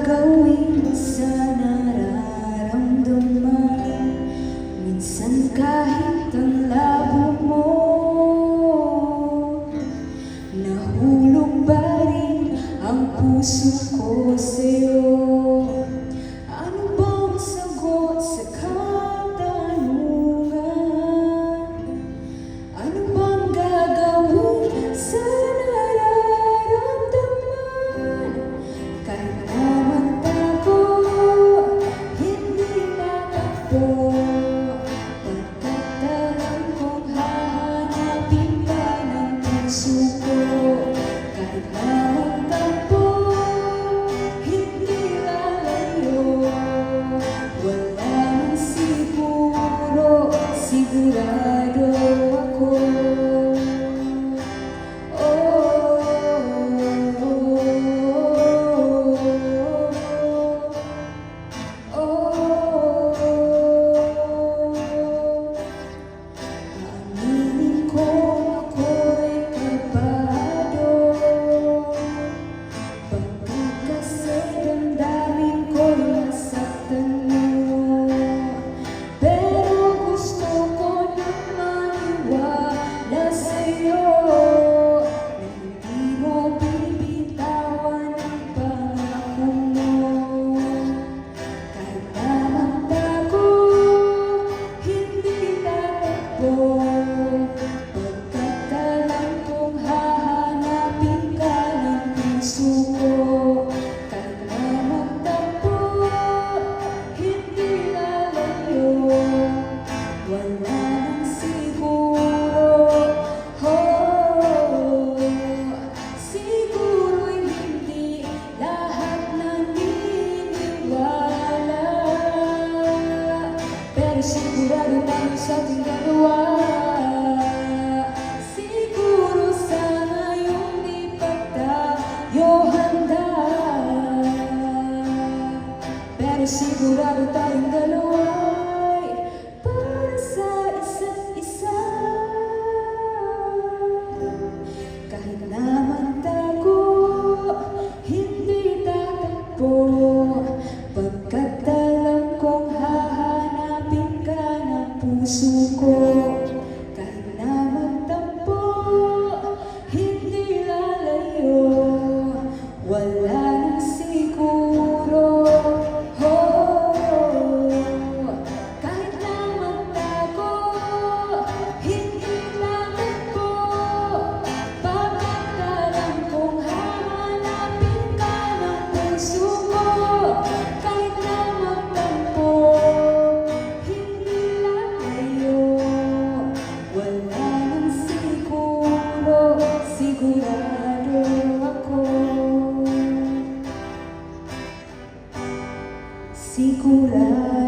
gagawin sa nararamdaman? Minsan kahit ang labo mo, nahulog ba rin ang puso ko sa'yo? Ano bang sagot sa katanungan? Ano bang gagawin sa nararamdaman? Kahit naman tago, hindi tatakbo. Pagkataon kong hahanapin ka ng puso ko. Kahit naman tago, hindi lalayo. Wala nang siguro, sigurado ako. Aminin ko ako'y kabado, pagkat kasi damdamin ko'y nasaktan mo. Pero gusto ko nang maniwala sa'yo na hindi mo bibitawan ang pangako mo. Kahit naman tago, hindi tatakbo. Pagkat alam kong hahanapin ka ng puso ko. Kahit naman tago, hindi lalayo. Wala nang siguro, siguro'y hindi lahat naniniwala. Pero sigurado tayo sa ating dalawa. Siguro sa ngayong di pa tayo handa, pero sigurado tayong dalawa'y para sa isa't isa. Kahit naman tago, hindi tatakbo. Pagkat alam kong hahanapin ka ng puso ko. Kahit naman takbo, hindi lalayo. Wala nang siguro, kahit naman tago, hindi tatakbo. Pagkat alam kong hahanapin ka ng puso ko. Kahit naman takbo, hindi lalayo. Wala nang siguro, sigurado ako. Sigurado